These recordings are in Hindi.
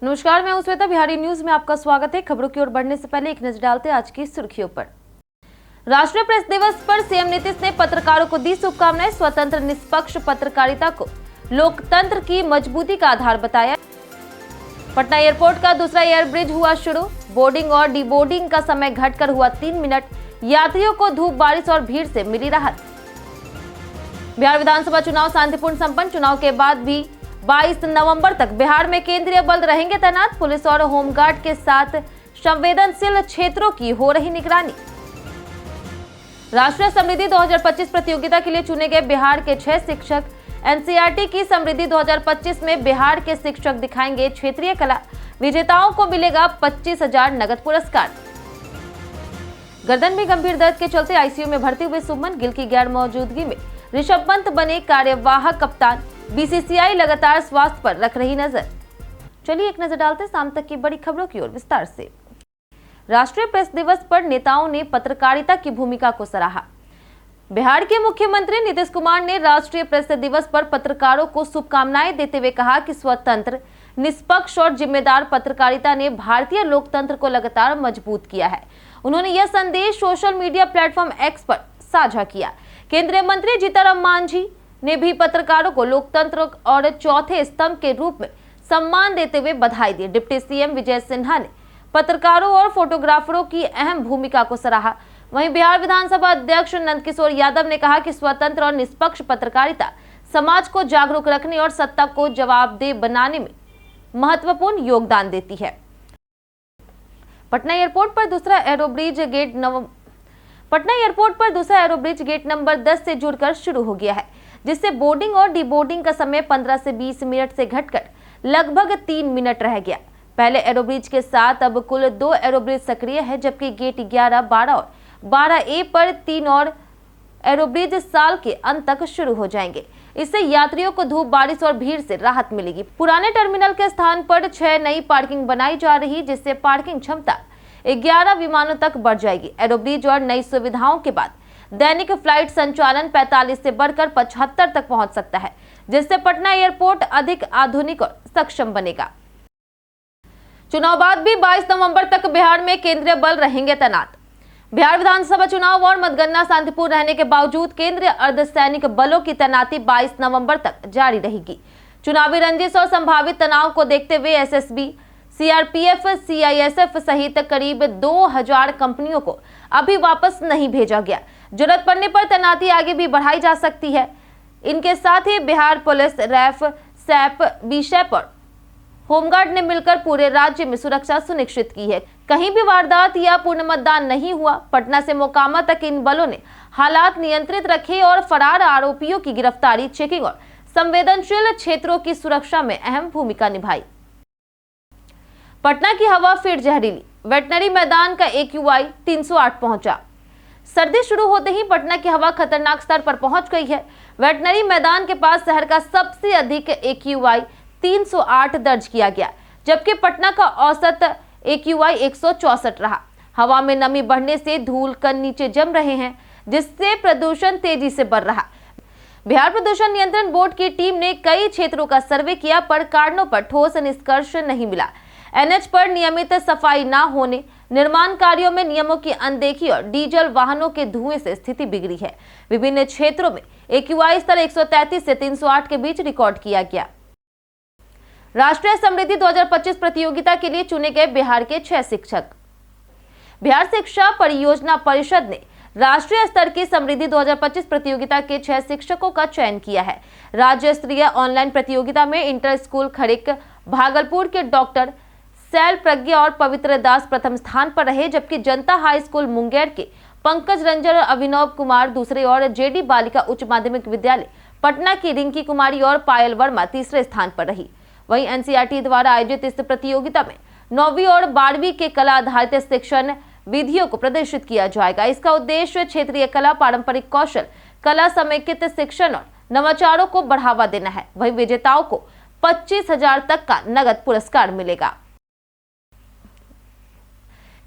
नमस्कार, मैं हूं श्वेता। बिहारी न्यूज में आपका स्वागत है। खबरों की ओर बढ़ने से पहले एक नजर डालते हैं आज की सुर्खियों पर। राष्ट्रीय प्रेस दिवस पर सीएम नीतीश ने पत्रकारों को दी शुभकामनाएं। स्वतंत्र निष्पक्ष पत्रकारिता को लोकतंत्र की मजबूती का आधार बताया। पटना एयरपोर्ट का दूसरा एयरब्रिज हुआ शुरू। बोर्डिंग और डीबोर्डिंग का समय घटकर हुआ 3 मिनट। यात्रियों को धूप, बारिश और भीड़ से मिली राहत। बिहार विधानसभा चुनाव शांतिपूर्ण संपन्न। चुनाव के बाद भी 22 नवंबर तक बिहार में केंद्रीय बल रहेंगे तैनात। पुलिस और होमगार्ड के साथ संवेदनशील क्षेत्रों की हो रही निगरानी। राष्ट्रीय समृद्धि 2025 प्रतियोगिता के लिए चुने गए बिहार के 6 शिक्षक। एनसीईआरटी की समृद्धि 2025 में बिहार के शिक्षक दिखाएंगे क्षेत्रीय कला। विजेताओं को मिलेगा 25,000 नगद पुरस्कार। गर्दन में गंभीर दर्द के चलते आईसीयू में भर्ती हुए शुभमन गिल की गैर मौजूदगी में ऋषभ पंत बने कार्यवाहक कप्तान। बीसीसीआई लगातार स्वास्थ्य पर रख रही नजर। चलिए एक नजर डालते शाम तक की बड़ी खबरों की ओर विस्तार से। राष्ट्रीय प्रेस दिवस पर नेताओं ने पत्रकारिता की भूमिका को सराहा। बिहार के मुख्यमंत्री नीतीश कुमार ने राष्ट्रीय प्रेस दिवस पर पत्रकारों को शुभकामनाएं देते हुए कहा कि स्वतंत्र, निष्पक्ष और जिम्मेदार पत्रकारिता ने भारतीय लोकतंत्र को लगातार मजबूत किया है। उन्होंने यह संदेश सोशल मीडिया प्लेटफॉर्म एक्स पर साझा किया। केंद्रीय मंत्री जीतन मांझी ने भी पत्रकारों को लोकतंत्र और चौथे स्तंभ के रूप में सम्मान देते हुए बधाई दी। डिप्टी सीएम विजय सिन्हा ने पत्रकारों और फोटोग्राफरों की अहम भूमिका को सराहा। वहीं बिहार विधानसभा अध्यक्ष नंदकिशोर यादव ने कहा कि स्वतंत्र और निष्पक्ष पत्रकारिता समाज को जागरूक रखने और सत्ता को जवाबदेह बनाने में महत्वपूर्ण योगदान देती है। पटना एयरपोर्ट पर दूसरा एयरब्रिज गेट नंबर 10 से जुड़कर शुरू हो गया है, जिससे बोर्डिंग और डीबोर्डिंग का समय 15 से 20 मिनट से घटकर लगभग 3 मिनट रह गया। पहले एरोब्रिज के साथ अब कुल 2 एरोब्रिज सक्रिय है, जबकि गेट 11, 12 और 12A पर 3 और एरोब्रिज साल के अंत तक शुरू हो जाएंगे। इससे यात्रियों को धूप, बारिश और भीड़ से राहत मिलेगी। पुराने टर्मिनल के स्थान पर 6 नई पार्किंग बनाई जा रही, जिससे पार्किंग क्षमता 11 विमानों तक बढ़ जाएगी। एरोब्रिज और नई सुविधाओं के बाद दैनिक फ्लाइट संचालन 45 से बढ़कर 75 तक पहुंच सकता है, जिससे पटना एयरपोर्ट अधिक आधुनिक और सक्षम बनेगा। चुनाव बाद भी 22 नवंबर तक बिहार में केंद्रीय बल रहेंगे तैनात। बिहार विधानसभा चुनाव और मतगणना शांतिपूर्ण रहने के बावजूद केंद्रीय अर्धसैनिक बलों की तैनाती 22 नवंबर तक जारी रहेगी। चुनावी रंजिश और संभावित तनाव को देखते हुए एसएसबी, सीआरपीएफ, सीआईएसएफ सहित करीब 2000 कंपनियों को अभी वापस नहीं भेजा गया। जरूरत पड़ने पर तैनाती आगे भी बढ़ाई जा सकती है। इनके साथ ही बिहार पुलिस, रैफ, सैप, बीशेप और होमगार्ड ने मिलकर पूरे राज्य में सुरक्षा सुनिश्चित की है। कहीं भी वारदात या पूर्ण मतदान नहीं हुआ। पटना से मोकामा तक इन बलों ने हालात नियंत्रित रखे और फरार आरोपियों की गिरफ्तारी, चेकिंग और संवेदनशील क्षेत्रों की सुरक्षा में अहम भूमिका निभाई। पटना की हवा फिर जहरीली। वेटनरी मैदान का AQI 308 पहुंचा। सर्दी शुरू होते ही पटना की हवा खतरनाक स्तर पर पहुंच गई है। वेटनरी मैदान के पास शहर का सबसे अधिक AQI 308 दर्ज किया गया, जबकि पटना का औसत AQI 164 रहा। हवा में नमी बढ़ने से धूल कण नीचे जम रहे हैं, जिससे प्रदूषण तेजी से बढ़ रहा। बिहार प्रदूषण नियंत्रण बोर्ड की टीम ने कई क्षेत्रों का सर्वे किया, पर कारणों पर ठोस निष्कर्ष नहीं मिला। NH पर नियमित सफाई न होने, निर्माण कार्यों में नियमों की अनदेखी और डीजल वाहनों के धुएं से स्थिति बिगड़ी है। विभिन्न क्षेत्रों में AQI स्तर 133 से 308 के बीच रिकॉर्ड किया गया। राष्ट्रीय समृद्धि 2025 प्रतियोगिता के लिए चुने गए बिहार के 6 शिक्षक। बिहार शिक्षा परियोजना परिषद ने राष्ट्रीय स्तर की समृद्धि 2025 प्रतियोगिता के 6 शिक्षकों का चयन किया है। राज्य स्तरीय ऑनलाइन प्रतियोगिता में इंटर स्कूल खड़िक भागलपुर के डॉक्टर शैल प्रज्ञा और पवित्र दास प्रथम स्थान पर रहे, जबकि जनता हाई स्कूल मुंगेर के पंकज रंजन और अभिनव कुमार दूसरे और जेडी बालिका उच्च माध्यमिक विद्यालय पटना की रिंकी कुमारी और पायल वर्मा तीसरे स्थान पर रही। वहीं एनसीईआरटी द्वारा आयोजित इस प्रतियोगिता में 9वीं और 12वीं के कला आधारित शिक्षण विधियों को प्रदर्शित किया जाएगा। इसका उद्देश्य क्षेत्रीय कला, पारंपरिक कौशल, कला समेकित शिक्षण और नवाचारों को बढ़ावा देना है। वहीं विजेताओं को 25,000 तक का नगद पुरस्कार मिलेगा।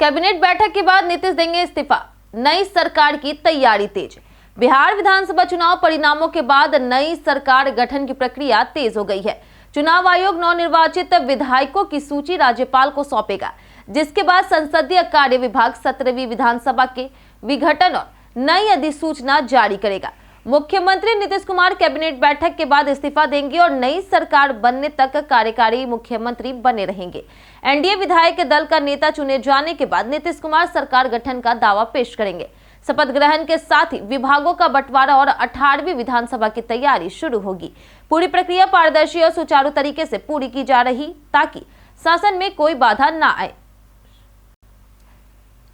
कैबिनेट बैठक के बाद नीतीश देंगे इस्तीफा, नई सरकार की तैयारी तेज। बिहार विधानसभा चुनाव परिणामों के बाद नई सरकार गठन की प्रक्रिया तेज हो गई है। चुनाव आयोग नवनिर्वाचित विधायकों की सूची राज्यपाल को सौंपेगा, जिसके बाद संसदीय कार्य विभाग 17वीं विधानसभा के विघटन और नई अधिसूचना जारी करेगा। मुख्यमंत्री नीतीश कुमार कैबिनेट बैठक के बाद इस्तीफा देंगे और नई सरकार बनने तक कार्यकारी मुख्यमंत्री बने रहेंगे। एनडीए विधायक दल का नेता चुने जाने के बाद नीतीश कुमार सरकार गठन का दावा पेश करेंगे। शपथ ग्रहण के साथ ही विभागों का बंटवारा और 18वीं विधानसभा की तैयारी शुरू होगी। पूरी प्रक्रिया पारदर्शी और सुचारू तरीके से पूरी की जा रही ताकि शासन में कोई बाधा न आए।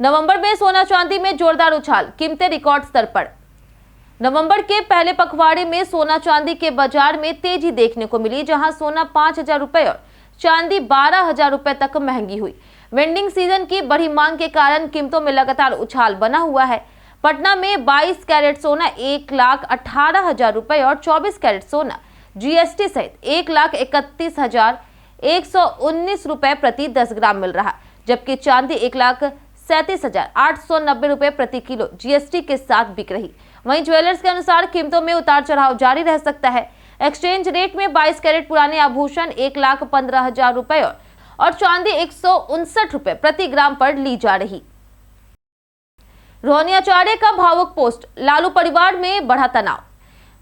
नवंबर में सोना चांदी में जोरदार उछाल, कीमतें रिकॉर्ड स्तर पर। नवंबर के पहले पखवाड़े में सोना चांदी के बाजार में तेजी देखने को मिली, जहां सोना 5,000 रुपए और चांदी 12,000 रुपए तक महंगी हुई। वेंडिंग सीजन की बढ़ी मांग के कारण कीमतों में लगातार उछाल बना हुआ है। पटना में 22 कैरेट सोना 1,18,000 रुपए और 24 कैरेट सोना जीएसटी सहित 1,31,119 रुपए प्रति 10 ग्राम मिल रहा, जबकि चांदी 1,37,890 रुपए प्रति किलो जीएसटी के साथ बिक रही। वहीं ज्वेलर्स के अनुसार कीमतों में उतार चढ़ाव जारी रह सकता है। एक्सचेंज रेट में 22 कैरेट पुराने आभूषण 1,15,000 रुपए और चांदी 159 रुपए प्रति ग्राम पर ली जा रही। रोहनी आचार्य का भावुक पोस्ट, लालू परिवार में बढ़ा तनाव।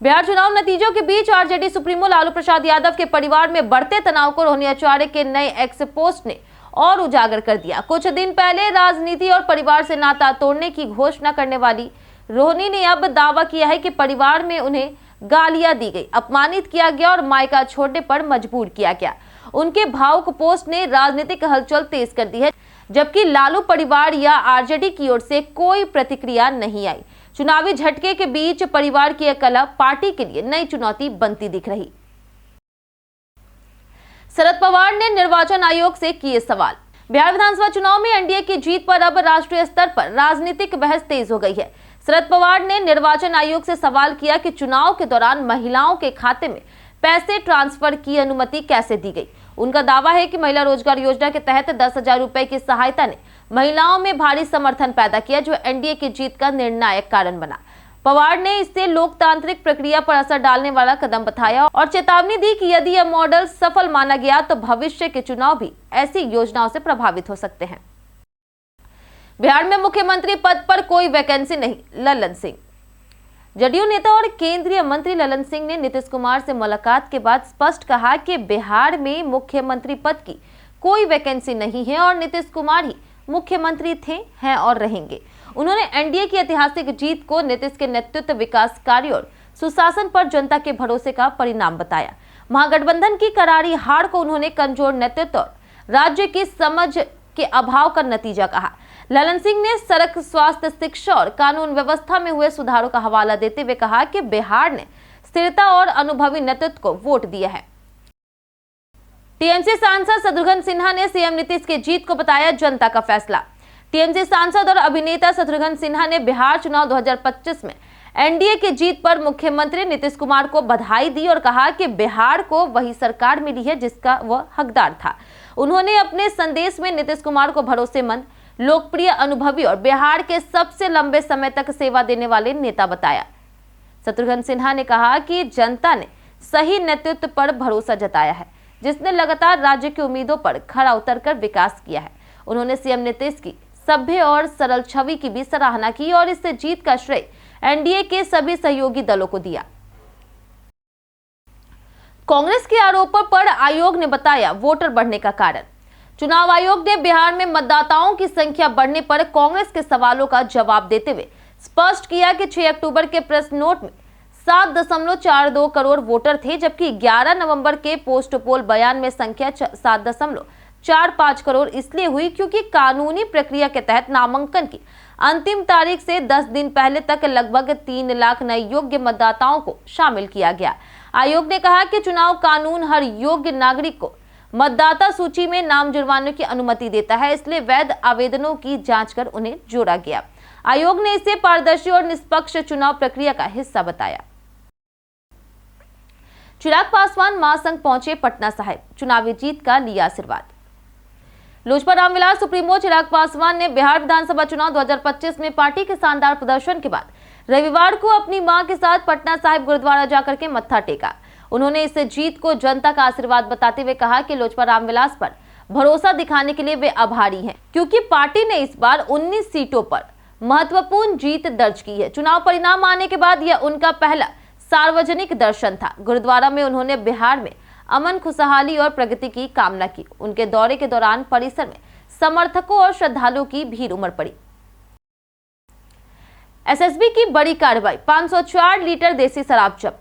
बिहार चुनाव नतीजों के बीच आरजेडी सुप्रीमो लालू प्रसाद यादव के परिवार में बढ़ते तनाव को रोहनी आचार्य के नए एक्स पोस्ट ने और उजागर कर दिया। कुछ दिन पहले राजनीति और परिवार से नाता तोड़ने की घोषणा करने वाली रोहनी ने अब दावा किया है कि परिवार में उन्हें गालियां दी गई, अपमानित किया गया और मायका छोड़ने पर मजबूर किया गया। उनके भावुक पोस्ट ने राजनीतिक हलचल तेज कर दी है, जबकि लालू परिवार या आरजेडी की ओर से कोई प्रतिक्रिया नहीं आई। चुनावी झटके के बीच परिवार की यह कलह पार्टी के लिए नई चुनौती बनती दिख रही। शरद पवार ने निर्वाचन आयोग से किए सवाल। बिहार विधानसभा चुनाव में एनडीए की जीत पर अब राष्ट्रीय स्तर पर राजनीतिक बहस तेज हो गई है। शरद पवार ने निर्वाचन आयोग से सवाल किया कि चुनाव के दौरान महिलाओं के खाते में पैसे ट्रांसफर की अनुमति कैसे दी गई। उनका दावा है कि महिला रोजगार योजना के तहत 10,000 रुपए की सहायता ने महिलाओं में भारी समर्थन पैदा किया, जो एनडीए की जीत का निर्णायक कारण बना। पवार ने इसे लोकतांत्रिक प्रक्रिया पर असर डालने वाला कदम बताया और चेतावनी दी कि यदि यह मॉडल सफल माना गया तो भविष्य के चुनाव भी ऐसी योजनाओं से प्रभावित हो सकते हैं। बिहार में मुख्यमंत्री पद पर कोई वैकेंसी नहीं, ललन सिंह। जदयू नेता और केंद्रीय मंत्री ललन सिंह ने नीतीश कुमार से मुलाकात के बाद स्पष्ट कहा कि बिहार में मुख्यमंत्री पद की कोई वैकेंसी नहीं है और नीतीश कुमार ही मुख्यमंत्री थे, हैं और रहेंगे। उन्होंने एनडीए की ऐतिहासिक जीत को नीतीश के नेतृत्व, विकास कार्य और सुशासन पर जनता के भरोसे का परिणाम बताया। महागठबंधन की करारी हार को उन्होंने कमजोर नेतृत्व और राज्य की समझ के अभाव का नतीजा कहा। ललन सिंह ने सड़क, स्वास्थ्य, शिक्षा और कानून व्यवस्था में हुए सुधारों का हवाला देते हुए कहा कि बिहार ने स्थिरता और अनुभवी नेतृत्व को वोट दिया है। टीएमसी सांसद शत्रुघ्न सिन्हा ने सीएम नीतीश की जीत को बताया जनता का फैसला। टीएमसी सांसद और अभिनेता शत्रुघ्न सिन्हा ने बिहार चुनाव 2025 में एनडीए की जीत पर मुख्यमंत्री नीतीश कुमार को बधाई दी और कहा कि बिहार को वही सरकार मिली है जिसका वह हकदार था। उन्होंने अपने संदेश में नीतीश कुमार को भरोसेमंद, लोकप्रिय, अनुभवी और बिहार के सबसे लंबे समय तक सेवा देने वाले नेता बताया। शत्रुघ्न सिन्हा ने कहा कि जनता ने सही नेतृत्व पर भरोसा जताया है, जिसने लगातार राज्य की उम्मीदों पर खरा उतरकर विकास किया है। उन्होंने सीएम नीतीश की सभ्य और सरल छवि की भी सराहना की और इससे जीत का श्रेय एनडीए के सभी सहयोगी दलों को दिया। कांग्रेस के आरोपों पर आयोग ने बताया वोटर बढ़ने का कारण। चुनाव आयोग ने बिहार में मतदाताओं की संख्या बढ़ने पर कांग्रेस के सवालों का जवाब देते हुए स्पष्ट किया कि 6 अक्टूबर के प्रेस नोट में 7.42 करोड़ वोटर थे, जबकि 11 नवंबर के पोस्ट पोल बयान में संख्या 7.45 करोड़ इसलिए हुई क्योंकि कानूनी प्रक्रिया के तहत नामांकन की अंतिम तारीख से 10 दिन पहले तक लगभग 3 लाख नए योग्य मतदाताओं को शामिल किया गया। आयोग ने कहा कि चुनाव कानून हर योग्य नागरिक को मतदाता सूची में नाम जुड़वाने की अनुमति देता है, इसलिए वैध आवेदनों की जांच कर उन्हें जोड़ा गया। आयोग ने इसे पारदर्शी और निष्पक्ष चुनाव प्रक्रिया का हिस्सा बताया। चिराग पासवान महासंघ पहुंचे पटना साहिब, चुनावी जीत का लिया आशीर्वाद। लोजपा रामविलास सुप्रीमो चिराग पासवान ने बिहार विधानसभा चुनाव 2025 में पार्टी के शानदार प्रदर्शन के बाद रविवार को अपनी मां के साथ पटना साहिब गुरुद्वारा जाकर के मत्था टेका। उन्होंने इस जीत को जनता का आशीर्वाद बताते हुए कहा कि लोजपा रामविलास पर भरोसा दिखाने के लिए वे आभारी हैं, क्योंकि पार्टी ने इस बार 19 सीटों पर महत्वपूर्ण जीत दर्ज की है। चुनाव परिणाम आने के बाद यह उनका पहला सार्वजनिक दर्शन था। गुरुद्वारा में उन्होंने बिहार में अमन, खुशहाली और प्रगति की कामना की। उनके दौरे के दौरान परिसर में समर्थकों और श्रद्धालुओं की भीड़ उमड़ पड़ी। एसएसबी की बड़ी कार्रवाई, 504 लीटर देसी शराब जब्त।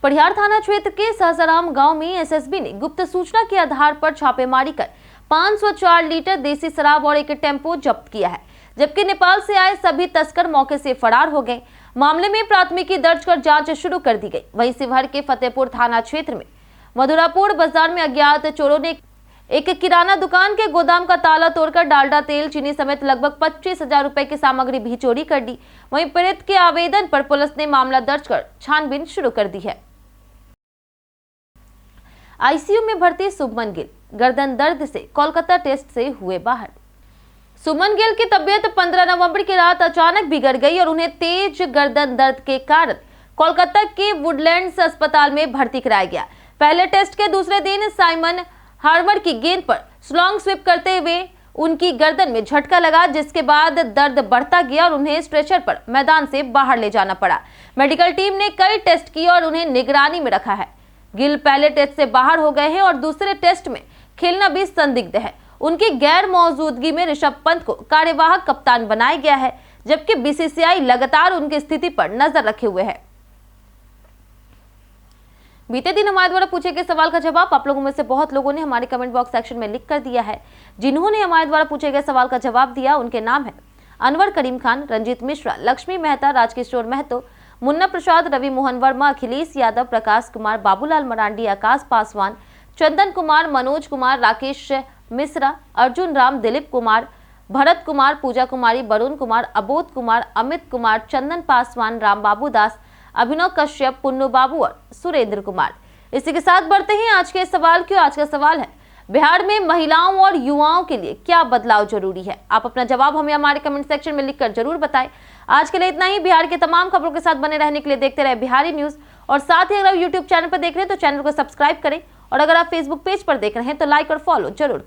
परिहार थाना क्षेत्र के सहसराम गांव में एसएसबी ने गुप्त सूचना के आधार पर छापेमारी कर 504 लीटर देसी शराब और एक टेम्पो जब्त किया है, जबकि नेपाल से आए सभी तस्कर मौके से फरार हो गए। मामले में प्राथमिकी दर्ज कर जांच शुरू कर दी गई। वहीं शिवहर के फतेहपुर थाना क्षेत्र में मधुरापुर बाजार में अज्ञात चोरों ने एक किराना दुकान के गोदाम का ताला तोड़कर डालडा, तेल, चीनी समेत लगभग 25,000 रुपए की सामग्री भी चोरी कर दी। वहीं पीड़ित के आवेदन पर पुलिस ने मामला दर्ज कर छानबीन शुरू कर दी है। आईसीयू में भर्ती शुभमन गिल गर्दन दर्द से कोलकाता टेस्ट से हुए बाहर। शुभमन गिल की तबीयत 15 नवंबर की रात अचानक बिगड़ गई और उन्हें तेज गर्दन दर्द के कारण कोलकाता के वुडलैंड्स अस्पताल में भर्ती कराया गया। पहले टेस्ट के दूसरे दिन साइमन हार्मर की गेंद पर स्लॉन्ग स्वीप करते हुए उनकी गर्दन में झटका लगा, जिसके बाद दर्द बढ़ता गया और उन्हें स्ट्रेचर पर मैदान से बाहर ले जाना पड़ा। मेडिकल टीम ने कई टेस्ट किए और उन्हें निगरानी में रखा है। गिल पहले टेस्ट से बाहर हो गए हैं और दूसरे टेस्ट में खेलना भी संदिग्ध है। उनकी गैर मौजूदगी में ऋषभ पंत को कार्यवाहक कप्तान बनाया गया है, जबकि बीसीसीआई लगातार उनकी स्थिति पर नजर रखे हुए है। बीते दिन हमारे द्वारा पूछे गए सवाल का जवाब आप लोगों में से बहुत लोगों ने हमारे कमेंट बॉक्स सेक्शन में लिख कर दिया है। जिन्होंने हमारे द्वारा पूछे गए सवाल का जवाब दिया उनके नाम है अनवर करीम खान, रंजीत मिश्रा, लक्ष्मी मेहता, राजकिशोर महतो, मुन्ना प्रसाद, रवि मोहन वर्मा, अखिलेश यादव, प्रकाश कुमार, बाबूलाल मरांडी, आकाश पासवान, चंदन कुमार, मनोज कुमार, राकेश मिश्रा, अर्जुन राम, दिलीप कुमार, भरत कुमार, पूजा कुमारी, वरुण कुमार, अबोध कुमार, अमित कुमार, चंदन पासवान, राम बाबू दास, अभिनव कश्यप, पुन्नू बाबू और सुरेंद्र कुमार। इसी के साथ बढ़ते हैं आज के सवाल की। आज का सवाल है, बिहार में महिलाओं और युवाओं के लिए क्या बदलाव जरूरी है? आप अपना जवाब हमें हमारे कमेंट सेक्शन में लिखकर जरूर बताएं। आज के लिए इतना ही। बिहार के तमाम खबरों के साथ बने रहने के लिए देखते रहे बिहारी न्यूज, और साथ ही अगर आप यूट्यूब चैनल पर देख रहे हैं तो चैनल को सब्सक्राइब करें, और अगर आप फेसबुक पेज पर देख रहे हैं तो लाइक और फॉलो जरूर करें।